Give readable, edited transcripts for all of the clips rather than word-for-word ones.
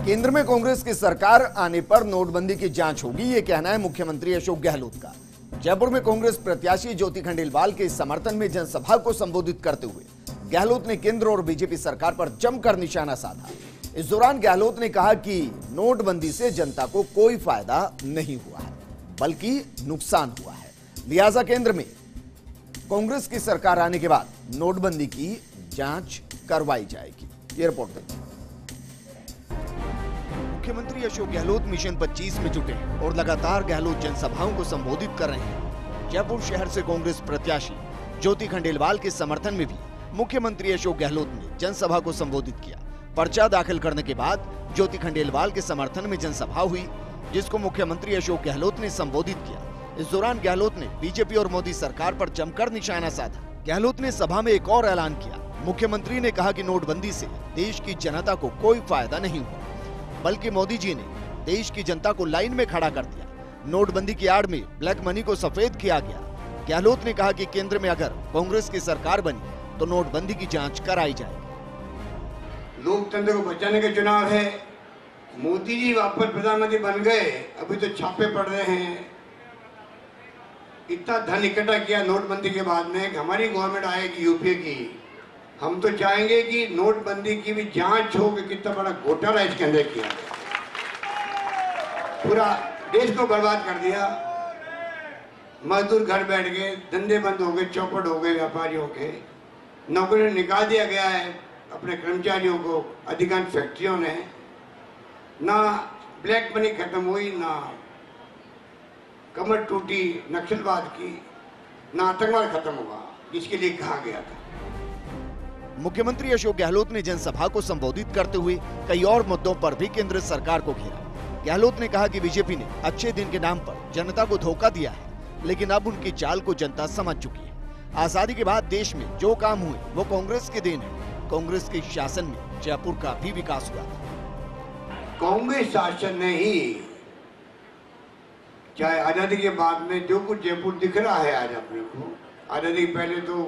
केंद्र में कांग्रेस की सरकार आने पर नोटबंदी की जांच होगी, ये कहना है मुख्यमंत्री अशोक गहलोत का। जयपुर में कांग्रेस प्रत्याशी ज्योति खंडेलवाल के समर्थन में जनसभा को संबोधित करते हुए गहलोत ने केंद्र और बीजेपी सरकार पर जमकर निशाना साधा। इस दौरान गहलोत ने कहा कि नोटबंदी से जनता को कोई फायदा नहीं हुआ है, बल्कि नुकसान हुआ है। लिहाजा केंद्र में कांग्रेस की सरकार आने के बाद नोटबंदी की जांच करवाई जाएगी। ये रिपोर्ट देखिए। मुख्यमंत्री अशोक गहलोत मिशन 25 में जुटे हैं और लगातार गहलोत जनसभाओं को संबोधित कर रहे हैं। जयपुर शहर से कांग्रेस प्रत्याशी ज्योति खंडेलवाल के समर्थन में भी मुख्यमंत्री अशोक गहलोत ने जनसभा को संबोधित किया। पर्चा दाखिल करने के बाद ज्योति खंडेलवाल के समर्थन में जनसभा हुई, जिसको मुख्यमंत्री अशोक गहलोत ने संबोधित किया। इस दौरान गहलोत ने बीजेपी और मोदी सरकार पर जमकर निशाना साधा। गहलोत ने सभा में एक और ऐलान किया। मुख्यमंत्री ने कहा कि नोटबंदी से देश की जनता को कोई फायदा नहीं हुआ, बल्कि मोदी जी ने देश की जनता को लाइन में खड़ा कर दिया। नोटबंदी की आड़ में ब्लैक मनी को सफेद किया गया। गहलोत ने कहा कि केंद्र में अगर कांग्रेस की सरकार बनी तो नोटबंदी की जांच कराई जाएगी। लोकतंत्र को बचाने के चुनाव है। मोदी जी वापस प्रधानमंत्री बन गए, अभी तो छापे पड़ रहे हैं। इतना धन इकट्ठा किया नोटबंदी के बाद में कि हमारी गवर्नमेंट आएगी यूपीए की। हम तो चाहेंगे कि नोटबंदी की भी जांच हो कि कितना बड़ा घोटाला इसके अंदर किया, पूरा देश को बर्बाद कर दिया। मजदूर घर बैठ गए, धंधे बंद हो गए, चौपट हो गए व्यापारियों के, नौकरी निकाल दिया गया है अपने कर्मचारियों को। अधिकांश फैक्ट्रियों ने ना ब्लैक मनी खत्म हुई, ना कमर टूटी नक्सलवाद की, ना आतंकवाद खत्म हुआ जिसके लिए कहा गया था। मुख्यमंत्री अशोक गहलोत ने जनसभा को संबोधित करते हुए कई और मुद्दों पर भी केंद्र सरकार को घेरा। गहलोत ने कहा कि बीजेपी ने अच्छे दिन के नाम पर जनता को धोखा दिया है, लेकिन अब उनकी चाल को जनता समझ चुकी है। आजादी के बाद देश में जो काम हुए वो कांग्रेस के देन है। कांग्रेस के शासन में जयपुर का भी विकास हुआ था। कांग्रेस शासन ने ही, चाहे आजादी के बाद में जो कुछ जयपुर दिख रहा है आज अपने को, आजादी पहले तो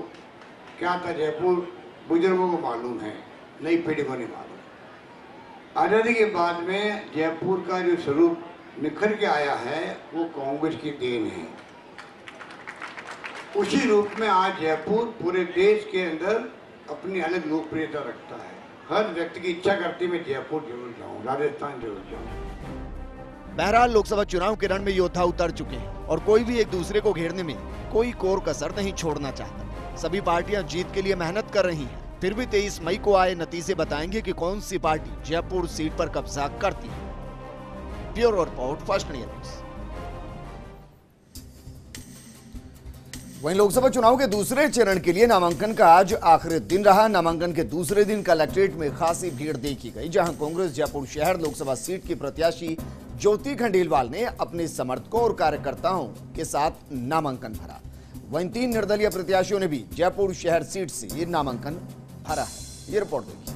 क्या था जयपुर बुजुर्गों को मालूम है, नई पीढ़ी को नहीं मालूम। आजादी के बाद में जयपुर का जो स्वरूप निखर के आया है वो कांग्रेस की देन है। उसी रूप में आज जयपुर पूरे देश के अंदर अपनी अलग लोकप्रियता रखता है। हर व्यक्ति की इच्छा करती है मैं जयपुर जरूर जाऊं, राजस्थान जरूर जाऊं। बहरहाल लोकसभा चुनाव के रण में योद्धा उतर चुके हैं और कोई भी एक दूसरे को घेरने में कोई कोर कसर नहीं छोड़ना चाहता। सभी पार्टियां जीत के लिए मेहनत कर रही हैं। फिर भी 23 मई को आए नतीजे बताएंगे कि कौन सी पार्टी जयपुर सीट पर कब्जा करती है। Bureau report, first news. वहीं लोकसभा चुनाव के दूसरे चरण के लिए नामांकन का आज आखिरी दिन रहा। नामांकन के दूसरे दिन कलेक्ट्रेट में खासी भीड़ देखी गई, जहां कांग्रेस जयपुर शहर लोकसभा सीट की प्रत्याशी ज्योति खंडेलवाल ने अपने समर्थकों और कार्यकर्ताओं के साथ नामांकन भरा। वहीं 3 निर्दलीय प्रत्याशियों ने भी जयपुर शहर सीट से ये नामांकन भरा है। ये रिपोर्ट देखिए।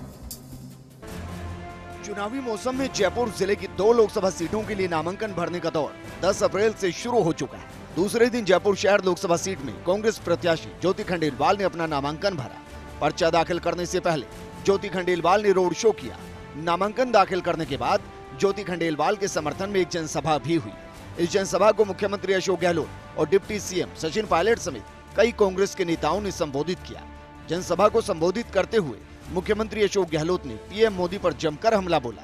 चुनावी मौसम में जयपुर जिले की 2 लोकसभा सीटों के लिए नामांकन भरने का दौर 10 अप्रैल से शुरू हो चुका है। दूसरे दिन जयपुर शहर लोकसभा सीट में कांग्रेस प्रत्याशी ज्योति खंडेलवाल ने अपना नामांकन भरा। पर्चा दाखिल करने से पहले ज्योति खंडेलवाल ने रोड शो किया। नामांकन दाखिल करने के बाद ज्योति खंडेलवाल के समर्थन में एक जनसभा भी हुई। इस जनसभा को मुख्यमंत्री अशोक गहलोत और डिप्टी सीएम सचिन पायलट समेत कई कांग्रेस के नेताओं ने संबोधित किया। जनसभा को संबोधित करते हुए मुख्यमंत्री अशोक गहलोत ने पीएम मोदी पर जमकर हमला बोला।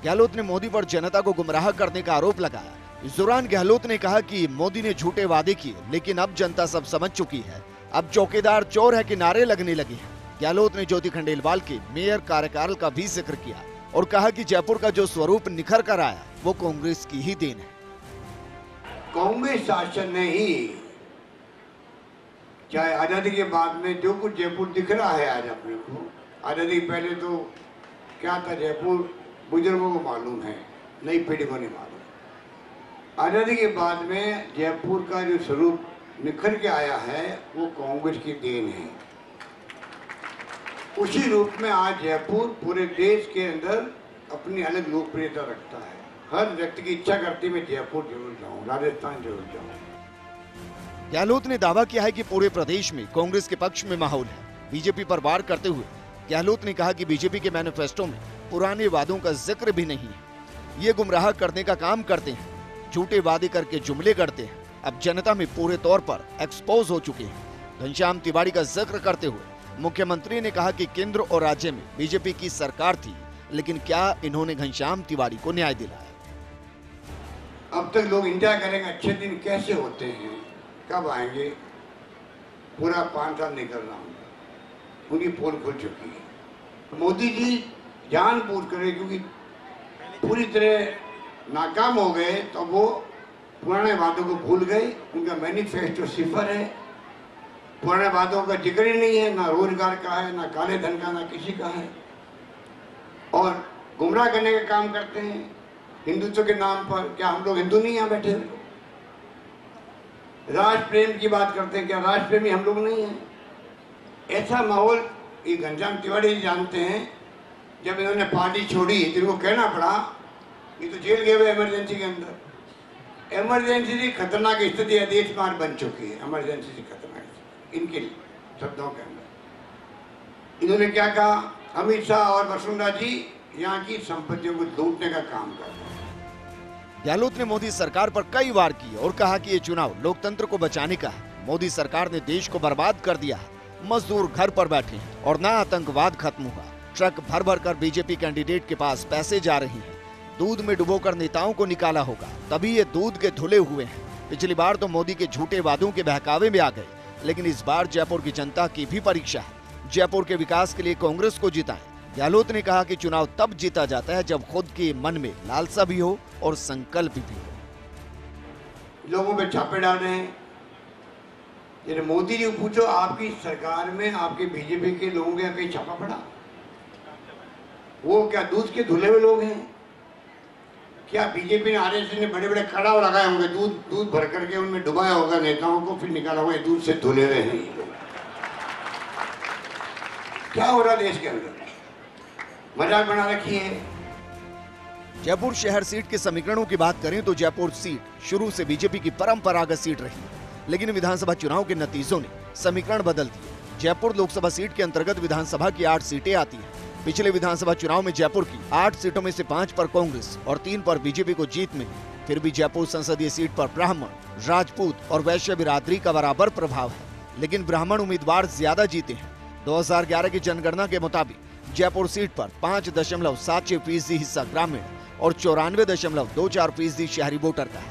गहलोत ने मोदी पर जनता को गुमराह करने का आरोप लगाया। इस दौरान गहलोत ने कहा कि मोदी ने झूठे वादे किए, लेकिन अब जनता सब समझ चुकी है। अब चौकीदार चोर है कि नारे लगने लगे हैं। गहलोत ने ज्योति खंडेलवाल के मेयर कार्यकाल का भी जिक्र किया और कहा कि जयपुर का जो स्वरूप निखर कर आया वो कांग्रेस की ही देन है। कांग्रेस शासन ने ही, चाहे आजादी के बाद में जो कुछ जयपुर दिख रहा है आज अपने को, आजादी पहले तो क्या था जयपुर बुजुर्गों को मालूम है, नई पीढ़ी को नहीं मालूम। आजादी के बाद में जयपुर का जो स्वरूप निखर के आया है वो कांग्रेस की देन है। उसी रूप में आज जयपुर पूरे देश के अंदर अपनी अलग लोकप्रियता रखता है। हर व्यक्ति की इच्छा करती है मैं जयपुर जरूर जाऊं, राजस्थान जरूर जाऊं। गहलोत ने दावा किया है कि पूरे प्रदेश में कांग्रेस के पक्ष में माहौल है। बीजेपी पर वार करते हुए गहलोत ने कहा कि बीजेपी के मैनिफेस्टो में पुराने वादों का जिक्र भी नहीं है। ये गुमराह करने का काम करते हैं, झूठे वादे करके जुमले करते हैं, अब जनता में पूरे तौर पर एक्सपोज हो चुके हैं। घनश्याम तिवारी का जिक्र करते हुए मुख्यमंत्री ने कहा कि केंद्र और राज्य में बीजेपी की सरकार थी, लेकिन क्या इन्होंने घनश्याम तिवारी को न्याय दिलाया? अब तक लोग इंतजार करेंगे अच्छे दिन कैसे होते हैं, कब आएंगे। पूरा 5 साल निकल रहा हूँ, उनकी पोल खुल चुकी है। मोदी जी जानबूझ कर, क्योंकि पूरी तरह नाकाम हो गए, तो वो पुराने वादों को भूल गए। उनका मैनिफेस्टो सिफर है, पुराने वादों का जिक्र ही नहीं है, ना रोजगार का है, ना काले धन का, ना किसी का है। और गुमराह करने का काम करते हैं हिंदुत्व के नाम पर। क्या हम लोग हिंदू नहीं यहाँ बैठे हुए? राष्ट्र प्रेम की बात करते हैं, क्या राष्ट्र प्रेमी हम लोग नहीं हैं? ऐसा माहौल ये घनश्याम तिवारी जी जानते हैं। जब इन्होंने पार्टी छोड़ी तो इनको कहना पड़ा, ये तो जेल गए हुए इमरजेंसी के अंदर। इमरजेंसी से खतरनाक स्थिति देश में बन चुकी है। इमरजेंसी से खतरनाक इनके शब्दों के अंदर इन्होंने क्या कहा, अमित शाह और वसुंधरा जी यहाँ की संपत्तियों को लूटने का काम कर रहे हैं। गहलोत ने मोदी सरकार पर कई वार किए और कहा कि ये चुनाव लोकतंत्र को बचाने का है। मोदी सरकार ने देश को बर्बाद कर दिया है, मजदूर घर पर बैठे हैं और ना आतंकवाद खत्म हुआ। ट्रक भर भर कर बीजेपी कैंडिडेट के पास पैसे जा रहे हैं। दूध में डुबोकर नेताओं को निकाला होगा, तभी ये दूध के धुले हुए हैं। पिछली बार तो मोदी के झूठे वादों के बहकावे में आ गए, लेकिन इस बार जयपुर की जनता की भी परीक्षा है। जयपुर के विकास के लिए कांग्रेस को जिताएं। गहलोत ने कहा कि चुनाव तब जीता जाता है जब खुद के मन में लालसा भी हो और संकल्प भी हो। लोगों पे छापे डाल रहे हैं। जैसे मोदी जी को पूछो, आपकी सरकार में आपके बीजेपी के लोगों के कहीं छापा पड़ा? वो क्या दूध के धुले हुए लोग हैं? क्या बीजेपी ने, आरएसएस ने बड़े बड़े कड़ाव लगाए होंगे, दूध भर करके उनमें डुबाया होगा नेताओं को, फिर निकाला होगा दूध से धुले हुए हैं ये लोग? क्या हो रहा देश के अंदर? मजाक बना रखी है। जयपुर शहर सीट के समीकरणों की बात करें तो जयपुर सीट शुरू से बीजेपी की परंपरागत सीट रही, लेकिन विधानसभा चुनाव के नतीजों ने समीकरण बदल दिए। जयपुर लोकसभा सीट के अंतर्गत विधानसभा की 8 सीटें आती हैं। पिछले विधानसभा चुनाव में जयपुर की 8 सीटों में से 5 पर कांग्रेस और 3 पर बीजेपी को जीत मिली। फिर भी जयपुर संसदीय सीट पर ब्राह्मण, राजपूत और वैश्य बिरादरी का बराबर प्रभाव है, लेकिन ब्राह्मण उम्मीदवार ज्यादा जीते हैं। 2011 की जनगणना के मुताबिक जयपुर सीट पर 5.76% हिस्सा ग्रामीण और 94.24% शहरी वोटर का है।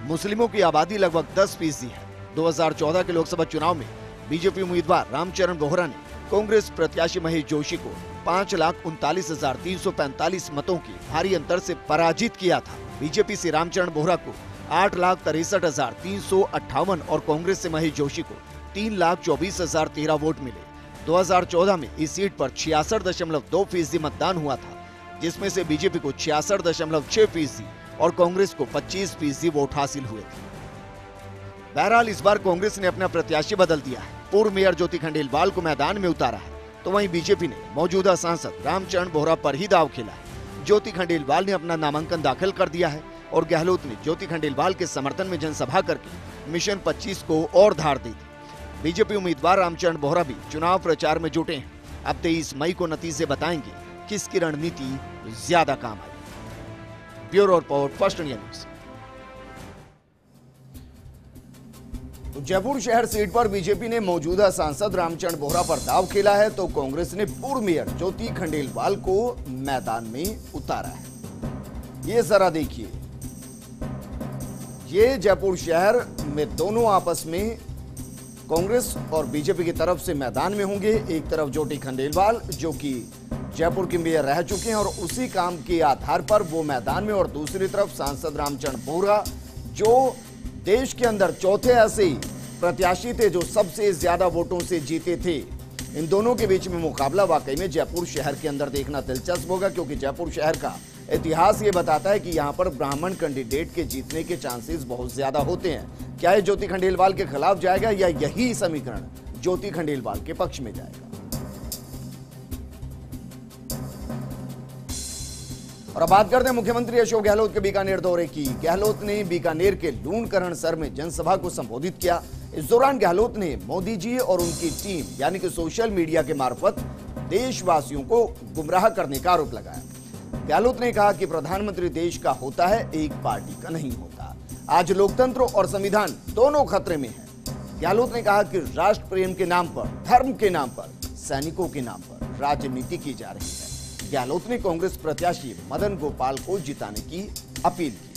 मुस्लिमों की आबादी लगभग 10% है। 2014 के लोकसभा चुनाव में बीजेपी उम्मीदवार रामचरण बोहरा ने कांग्रेस प्रत्याशी महेश जोशी को 5,39,345 मतों के भारी अंतर से पराजित किया था। बीजेपी से रामचरण बोहरा को 8,63,358 और कांग्रेस से महेश जोशी को 3,24,013 वोट मिले। 2014 में इस सीट पर 66.2% मतदान हुआ था, जिसमें से बीजेपी को 66.6% और कांग्रेस को 25% वोट हासिल हुए थे। बहरहाल इस बार कांग्रेस ने अपना प्रत्याशी बदल दिया है। पूर्व मेयर ज्योति खंडेलवाल को मैदान में उतारा है, तो वहीं बीजेपी ने मौजूदा सांसद रामचरण बोहरा पर ही दांव खेला है। ज्योति खंडेलवाल ने अपना नामांकन दाखिल कर दिया है और गहलोत ने ज्योति खंडेलवाल के समर्थन में जनसभा करके मिशन 25 को और धार दी थी। बीजेपी उम्मीदवार रामचरण बोहरा भी चुनाव प्रचार में जुटे हैं। अब 23 मई को नतीजे बताएंगे किसकी रणनीति ज्यादा काम आई। Bureau report, first India news. तो जयपुर शहर सीट पर बीजेपी ने मौजूदा सांसद रामचरण बोहरा पर दांव खेला है, तो कांग्रेस ने पूर्व मेयर ज्योति खंडेलवाल को मैदान में उतारा है। ये जरा देखिए, ये जयपुर शहर में दोनों आपस में कांग्रेस और बीजेपी की तरफ से मैदान में होंगे। एक तरफ ज्योति खंडेलवाल जो कि जयपुर के मेयर रह चुके हैं और उसी काम के आधार पर वो मैदान में, और दूसरी तरफ सांसद रामचरण बोहरा जो देश के अंदर चौथे ऐसे प्रत्याशी थे जो सबसे ज्यादा वोटों से जीते थे। इन दोनों के बीच में मुकाबला वाकई में जयपुर शहर के अंदर देखना दिलचस्प होगा, क्योंकि जयपुर शहर का इतिहास ये बताता है कि यहाँ पर ब्राह्मण कैंडिडेट के जीतने के चांसेस बहुत ज्यादा होते हैं। क्या ये ज्योति खंडेलवाल के खिलाफ जाएगा या यही समीकरण ज्योति खंडेलवाल के पक्ष में जाएगा? और अब बात करते हैं मुख्यमंत्री अशोक गहलोत के बीकानेर दौरे की। गहलोत ने बीकानेर के लूणकरणसर में जनसभा को संबोधित किया। इस दौरान गहलोत ने मोदी जी और उनकी टीम यानी कि सोशल मीडिया के मार्फत देशवासियों को गुमराह करने का आरोप लगाया। गहलोत ने कहा कि प्रधानमंत्री देश का होता है, एक पार्टी का नहीं होता। आज लोकतंत्र और संविधान दोनों खतरे में है। गहलोत ने कहा कि राष्ट्र प्रेम के नाम पर, धर्म के नाम पर, सैनिकों के नाम पर राजनीति की जा रही है। गहलोत ने कांग्रेस प्रत्याशी मदन गोपाल को जिताने की अपील की।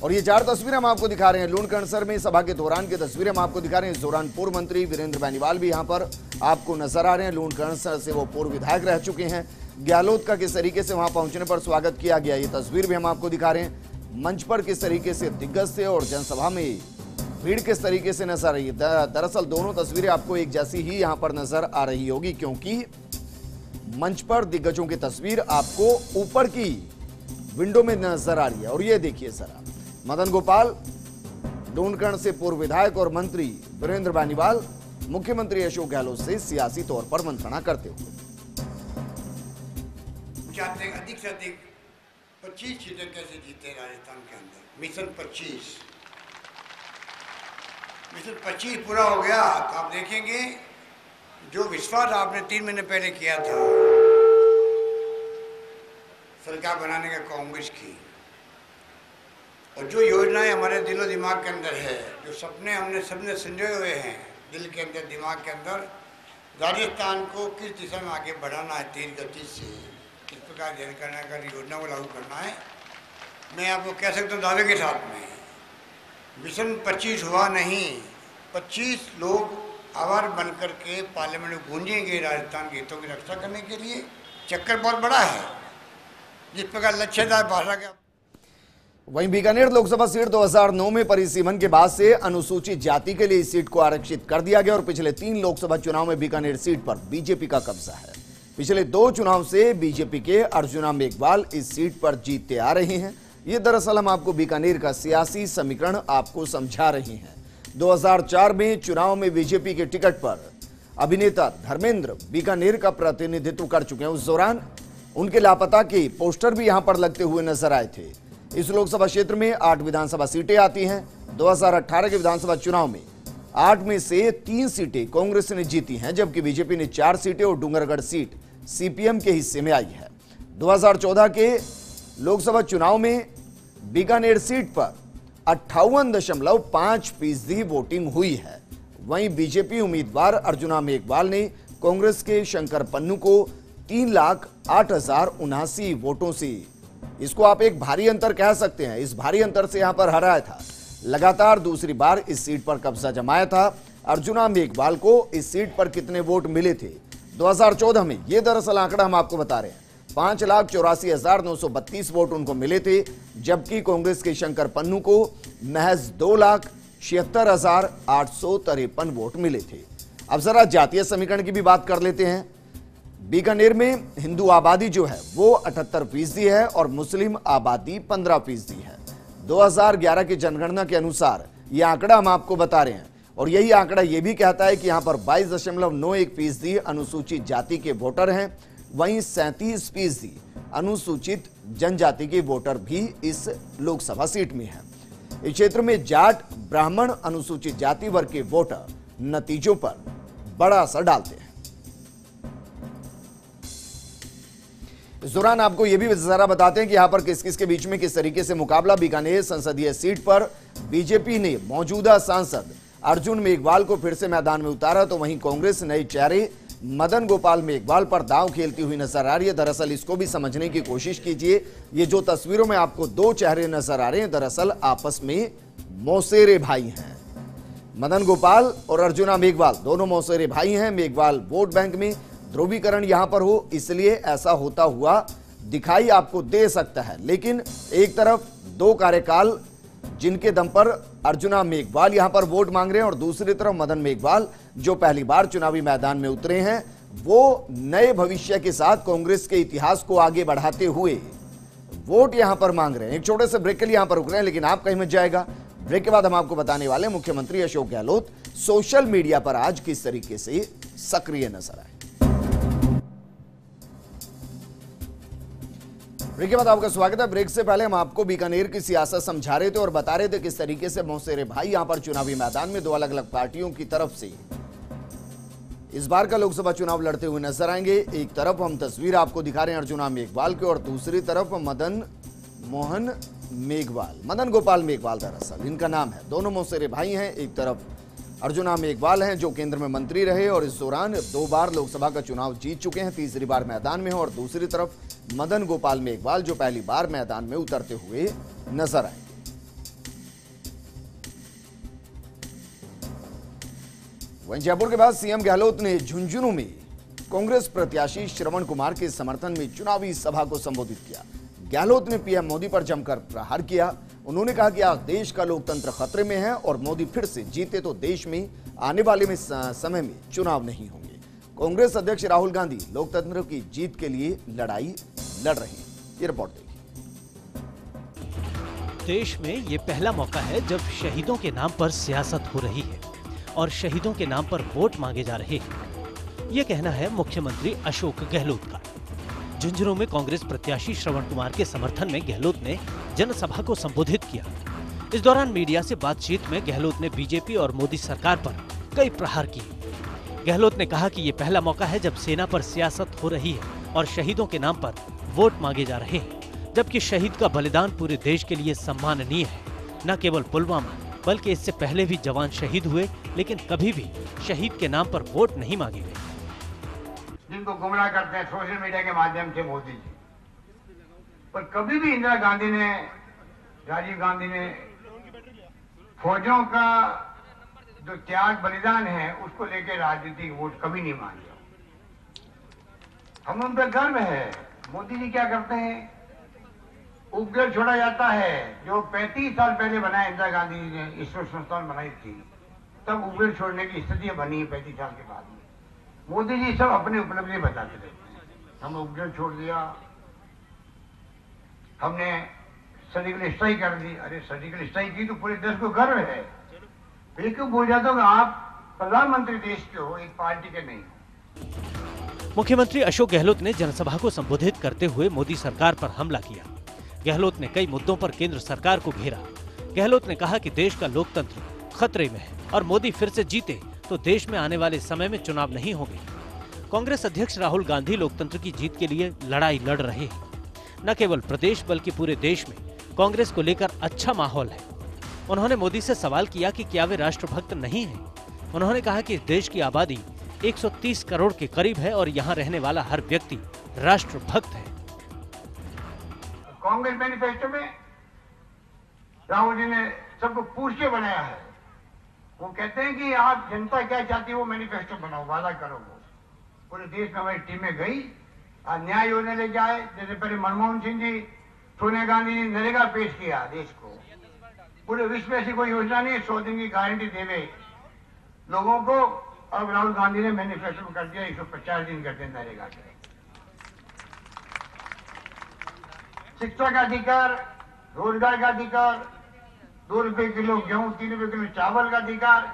और ये 4 तस्वीरें हम आपको दिखा रहे हैं लूणकरणसर में सभा के दौरान की तस्वीरें हम आपको दिखा रहे हैं। इस दौरान पूर्व मंत्री वीरेंद्र बेनीवाल भी यहां पर आपको नजर आ रहे हैं। लूणकरणसर से वो पूर्व विधायक रह चुके हैं। गहलोत का किस तरीके से वहां पहुंचने पर स्वागत किया गया, ये तस्वीर भी हम आपको दिखा रहे हैं। मंच पर किस तरीके से दिग्गज थे और जनसभा में भीड़ किस तरीके से नजर आ रही है। दरअसल दोनों तस्वीरें आपको एक जैसी ही यहां पर नजर आ रही होगी, क्योंकि मंच पर दिग्गजों की तस्वीर आपको ऊपर की विंडो में नजर आ रही है। और ये देखिए जरा, मदन गोपाल, लूणकरण से पूर्व विधायक और मंत्री वीरेंद्र बेनीवाल मुख्यमंत्री अशोक गहलोत से सियासी तौर पर मंत्रणा करते हुए। चाहते हैं अधिक से अधिक 25 सीटें कैसे जीते राजस्थान के अंदर। मिशन 25 पूरा हो गया तो आप देखेंगे जो विश्वास आपने 3 महीने पहले किया था सरकार बनाने का कांग्रेस की, और जो योजनाएं हमारे दिलो दिमाग के अंदर है, जो सपने हमने सबने संजोए हुए हैं दिल के अंदर, दिमाग के अंदर, राजस्थान को किस दिशा में आगे बढ़ाना है, तेज गति से किस प्रकार जन करने का योजना को लागू करना है, मैं आपको कह सकता हूँ दावे के साथ में मिशन 25 हुआ नहीं, 25 लोग आवार बन करके पार्लियामेंट में गूंजेंगे राजस्थान के हितों की रक्षा करने के लिए। चक्कर बहुत बड़ा है, जिस प्रकार लक्ष्यदार भाषा के। वहीं बीकानेर लोकसभा सीट 2009 में परिसीमन के बाद से अनुसूचित जाति के लिए इस सीट को आरक्षित कर दिया गया और पिछले 3 लोकसभा चुनाव में बीकानेर सीट पर बीजेपी का कब्जा है। पिछले 2 चुनाव से बीजेपी के अर्जुना मेघवाल इस सीट पर जीतते आ रहे हैं। ये दरअसल हम आपको बीकानेर का सियासी समीकरण आपको समझा रहे हैं। 2004 में चुनाव में बीजेपी के टिकट पर अभिनेता धर्मेंद्र बीकानेर का प्रतिनिधित्व कर चुके हैं। उस दौरान उनके लापता के पोस्टर भी यहां पर लगते हुए नजर आए थे। इस लोकसभा क्षेत्र में 8 विधानसभा सीटें आती हैं। 2018 के विधानसभा चुनाव में 8 में से 3 सीटें कांग्रेस ने जीती हैं, जबकि बीजेपी ने 4 सीटें और डूंगरगढ़ सीट सीपीएम के हिस्से में आई है। 2014 के लोकसभा चुनाव में बीकानेर सीट पर 58.5% वोटिंग हुई है। वहीं बीजेपी उम्मीदवार अर्जुना मेघवाल ने कांग्रेस के शंकर पन्नू को 3,08,079 वोटों से, इसको आप एक भारी अंतर कह सकते हैं, इस भारी अंतर से यहां पर हराया था। लगातार दूसरी बार इस सीट पर कब्जा जमाया था। अर्जुना मेघवाल को इस सीट पर कितने वोट मिले थे 2014 में, यह दरअसल आंकड़ा हम आपको बता रहे हैं। 5,84,932 वोट उनको मिले थे, जबकि कांग्रेस के शंकर पन्नू को महज 2,76,853 वोट मिले थे। अब जरा जातीय समीकरण की भी बात कर लेते हैं। बीकानेर में हिंदू आबादी जो है वो 78% है और मुस्लिम आबादी 15% है। 2011 की जनगणना के अनुसार यह आंकड़ा हम आपको बता रहे हैं, और यही आंकड़ा यह भी कहता है कि यहां पर 22.91% अनुसूचित जाति के वोटर हैं। वहीं 37% अनुसूचित जनजाति के वोटर भी इस लोकसभा सीट में हैं। इस क्षेत्र में जाट, ब्राह्मण, अनुसूचित जाति वर्ग के वोटर नतीजों पर बड़ा असर डालते हैं। इस दौरान आपको यह भी जरा बताते हैं कि यहां पर किस किस के बीच में किस तरीके से मुकाबला। बीकानेर संसदीय सीट पर बीजेपी ने मौजूदा सांसद अर्जुन मेघवाल को फिर से मैदान में उतारा, तो वहीं कांग्रेस नए चेहरे मदन गोपाल मेघवाल पर दांव खेलती हुई नजर आ रही है। दरअसल इसको भी समझने की कोशिश कीजिए। ये जो तस्वीरों में आपको 2 चेहरे नजर आ रहे हैं, दरअसल आपस में मौसेरे भाई हैं। मदन गोपाल और अर्जुना मेघवाल दोनों मौसेरे भाई हैं। मेघवाल वोट बैंक में ध्रुवीकरण यहां पर हो, इसलिए ऐसा होता हुआ दिखाई आपको दे सकता है। लेकिन एक तरफ 2 कार्यकाल जिनके दम पर अर्जुना मेघवाल यहां पर वोट मांग रहे हैं, और दूसरी तरफ मदन मेघवाल जो पहली बार चुनावी मैदान में उतरे हैं, वो नए भविष्य के साथ कांग्रेस के इतिहास को आगे बढ़ाते हुए वोट यहां पर मांग रहे हैं। एक छोटे से ब्रेक के लिए यहां पर रुक रहे हैं, लेकिन आप कहीं मत जाएगा। ब्रेक के बाद हम आपको बताने वाले मुख्यमंत्री अशोक गहलोत सोशल मीडिया पर आज किस तरीके से सक्रिय नजर आए। ब्रेक के बाद आपका स्वागत है। ब्रेक से पहले हम आपको बीकानेर की सियासत समझा रहे थे और बता रहे थे किस तरीके से मौसेरे भाई यहां पर चुनावी मैदान में 2 अलग अलग पार्टियों की तरफ से इस बार का लोकसभा चुनाव लड़ते हुए नजर आएंगे। एक तरफ हम तस्वीर आपको दिखा रहे हैं अर्जुना मेघवाल की और दूसरी तरफ मदन गोपाल मेघवाल दरअसल इनका नाम है। दोनों मौसेरे भाई हैं। एक तरफ अर्जुना मेघवाल हैं जो केंद्र में मंत्री रहे और इस दौरान 2 बार लोकसभा का चुनाव जीत चुके हैं, तीसरी बार मैदान में हैं, और दूसरी तरफ मदन गोपाल मेघवाल जो पहली बार मैदान में उतरते हुए नजर आए। वहीं जयपुर के बाद सीएम गहलोत ने झुंझुनू में कांग्रेस प्रत्याशी श्रवण कुमार के समर्थन में चुनावी सभा को संबोधित किया। गहलोत ने पीएम मोदी पर जमकर प्रहार किया। उन्होंने कहा कि आज देश का लोकतंत्र खतरे में है और मोदी फिर से जीते तो देश में आने वाले में समय में चुनाव नहीं होंगे। कांग्रेस अध्यक्ष राहुल गांधी लोकतंत्र की जीत के लिए लड़ाई लड़ रहे हैं। ये रिपोर्ट देखिए। देश में ये पहला मौका है जब शहीदों के नाम पर सियासत हो रही है और शहीदों के नाम पर वोट मांगे जा रहे हैं। ये कहना है मुख्यमंत्री अशोक गहलोत का। झुंझुनू में कांग्रेस प्रत्याशी श्रवण कुमार के समर्थन में गहलोत ने जनसभा को संबोधित किया। इस दौरान मीडिया से बातचीत में गहलोत ने बीजेपी और मोदी सरकार पर कई प्रहार किए। गहलोत ने कहा कि ये पहला मौका है जब सेना पर सियासत हो रही है और शहीदों के नाम पर वोट मांगे जा रहे हैं, जबकि शहीद का बलिदान पूरे देश के लिए सम्माननीय है। न केवल पुलवामा बल्कि इससे पहले भी जवान शहीद हुए, लेकिन कभी भी शहीद के नाम पर वोट नहीं मांगे गए। जिनको गुमराह करते हैं सोशल मीडिया के माध्यम से मोदी जी, पर कभी भी इंदिरा गांधी ने, राजीव गांधी ने फौजों का जो त्याग बलिदान है उसको लेकर राजनीतिक वोट कभी नहीं मांगे। हम उन पर गर्व है। मोदी जी क्या करते हैं, उपग्रह छोड़ा जाता है जो 35 साल पहले बनाया इंदिरा गांधी जी ने, इसरो संस्थान बनाई थी, तब उपग्रह छोड़ने की स्थिति बनी 35 साल के बाद में। मोदी जी सब अपने उपलब्धि बताते रहते हैं। हम उपग्रह छोड़ दिया, हमने सर्जिकल स्ट्राइक कर दी। अरे सर्जिकल स्ट्राइक की तो पूरे देश को गर्व है। फिर क्यों बोल जाता हूँ कि आप प्रधानमंत्री देश के हो, एक पार्टी के नहीं हो। मुख्यमंत्री अशोक गहलोत ने जनसभा को संबोधित करते हुए मोदी सरकार पर हमला किया। गहलोत ने कई मुद्दों पर केंद्र सरकार को घेरा। गहलोत ने कहा कि देश का लोकतंत्र खतरे में है और मोदी फिर से जीते तो देश में आने वाले समय में चुनाव नहीं होंगे। कांग्रेस अध्यक्ष राहुल गांधी लोकतंत्र की जीत के लिए लड़ाई लड़ रहे हैं। न केवल प्रदेश बल्कि पूरे देश में कांग्रेस को लेकर अच्छा माहौल है। उन्होंने मोदी से सवाल किया कि क्या वे राष्ट्रभक्त नहीं हैं। उन्होंने कहा कि देश की आबादी 130 करोड़ के करीब है और यहाँ रहने वाला हर व्यक्ति राष्ट्रभक्त है। कांग्रेस मैनिफेस्टो में राहुल जी ने सबको पूछ के बनाया है। वो कहते हैं कि आप जनता क्या चाहती है वो मैनिफेस्टो बनाओ, वादा करो। वो पूरे देश में हमारी टीमें गई, आज न्याय योजना लेके आए। जैसे पहले मनमोहन सिंह जी, सोनिया गांधी जी नरेगा पेश किया देश को। पूरे विश्व में ऐसी कोई योजना नहीं 100 दिन की गारंटी देवे लोगों को। अब राहुल गांधी ने मैनिफेस्टो कर दिया 150 दिन करते हैं नरेगा के। शिक्षा का अधिकार, रोजगार का अधिकार, 2 रुपए किलो गेहूं, 3 रुपए किलो चावल का अधिकार,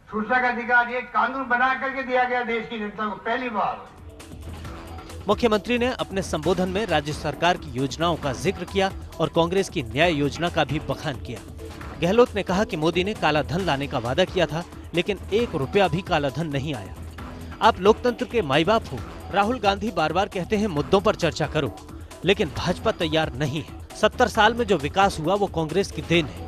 सूचना का अधिकार, ये कानून बना करके दिया गया देश की जनता को पहली बार। मुख्यमंत्री ने अपने संबोधन में राज्य सरकार की योजनाओं का जिक्र किया और कांग्रेस की न्याय योजना का भी बखान किया। गहलोत ने कहा कि मोदी ने काला धन लाने का वादा किया था, लेकिन 1 रुपया भी काला धन नहीं आया। आप लोकतंत्र के माई बाप हो। राहुल गांधी बार बार कहते हैं मुद्दों पर चर्चा करो, लेकिन भाजपा तैयार नहीं है। 70 साल में जो विकास हुआ वो कांग्रेस की देन है।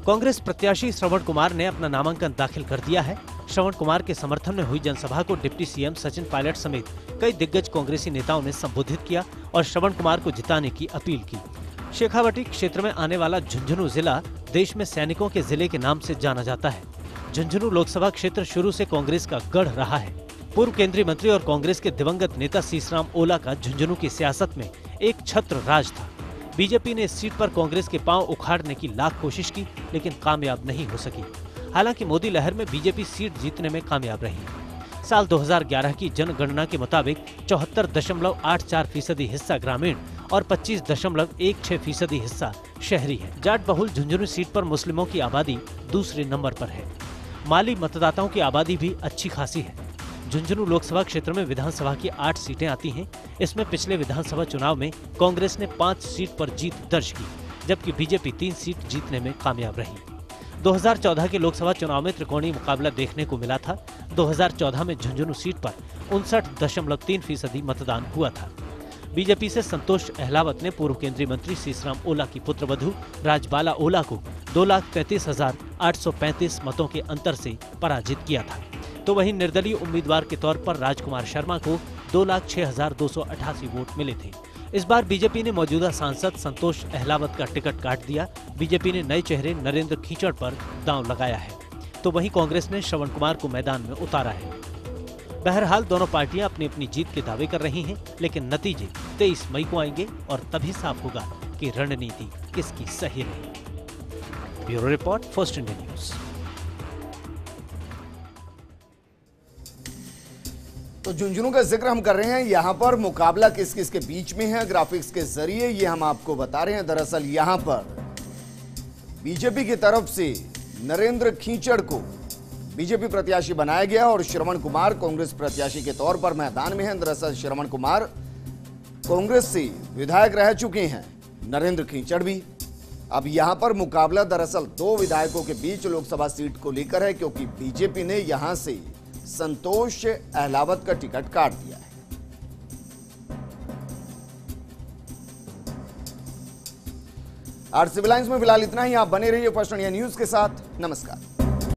कांग्रेस प्रत्याशी श्रवण कुमार ने अपना नामांकन दाखिल कर दिया है। श्रवण कुमार के समर्थन में हुई जनसभा को डिप्टी सीएम सचिन पायलट समेत कई दिग्गज कांग्रेसी नेताओं ने संबोधित किया और श्रवण कुमार को जिताने की अपील की। शेखावटी क्षेत्र में आने वाला झुंझुनू जिला देश में सैनिकों के जिले के नाम से जाना जाता है। झुंझुनू लोकसभा क्षेत्र शुरू से कांग्रेस का गढ़ रहा है। पूर्व केंद्रीय मंत्री और कांग्रेस के दिवंगत नेता सीसराम ओला का झुंझुनू की सियासत में एक छत्र राज था। बीजेपी ने इस सीट पर कांग्रेस के पांव उखाड़ने की लाख कोशिश की, लेकिन कामयाब नहीं हो सकी। हालांकि मोदी लहर में बीजेपी सीट जीतने में कामयाब रही। साल 2011 की जनगणना के मुताबिक 74.84% हिस्सा ग्रामीण और 25.16% हिस्सा शहरी है। जाट बहुल झुंझुनू सीट पर मुस्लिमों की आबादी दूसरे नंबर पर है। माली मतदाताओं की आबादी भी अच्छी खासी है। झुंझुनू लोकसभा क्षेत्र में विधानसभा की 8 सीटें आती हैं। इसमें पिछले विधानसभा चुनाव में कांग्रेस ने 5 सीट पर जीत दर्ज की, जबकि बीजेपी 3 सीट जीतने में कामयाब रही। 2014 के लोकसभा चुनाव में त्रिकोणीय मुकाबला देखने को मिला था। 2014 में झुंझुनू सीट पर 59.3% मतदान हुआ था। बीजेपी से संतोष अहलावत ने पूर्व केंद्रीय मंत्री सीसराम ओला की पुत्रवधू राजबाला ओला को 2,33,835 मतों के अंतर से पराजित किया था। तो वहीं निर्दलीय उम्मीदवार के तौर पर राजकुमार शर्मा को 2,06,288 वोट मिले थे। इस बार बीजेपी ने मौजूदा सांसद संतोष अहलावत का टिकट काट दिया। बीजेपी ने नए चेहरे नरेंद्र खींचड़ पर दांव लगाया है, तो वहीं कांग्रेस ने श्रवण कुमार को मैदान में उतारा है। बहरहाल दोनों पार्टियां अपनी अपनी जीत के दावे कर रही हैं, लेकिन नतीजे 23 मई को आएंगे और तभी साफ होगा कि रणनीति किसकी सही रही। Bureau report, first India news. तो झुंझुनू का जिक्र हम कर रहे हैं, यहाँ पर मुकाबला किस किस के बीच में है ग्राफिक्स के जरिए ये हम आपको बता रहे हैं। दरअसल यहाँ पर बीजेपी की तरफ से नरेंद्र खींचड़ को बीजेपी प्रत्याशी बनाया गया और श्रवण कुमार कांग्रेस प्रत्याशी के तौर पर मैदान में हैं। दरअसल श्रवण कुमार कांग्रेस से विधायक रह चुके हैं, नरेंद्र खींचड़ भी। अब यहां पर मुकाबला दरअसल 2 विधायकों के बीच लोकसभा सीट को लेकर है, क्योंकि बीजेपी ने यहां से संतोष अहलावत का टिकट काट दिया है। आज सिविल लाइन्स में फिलहाल इतना ही। आप बने रहिए फर्स्ट इंडिया न्यूज के साथ। नमस्कार।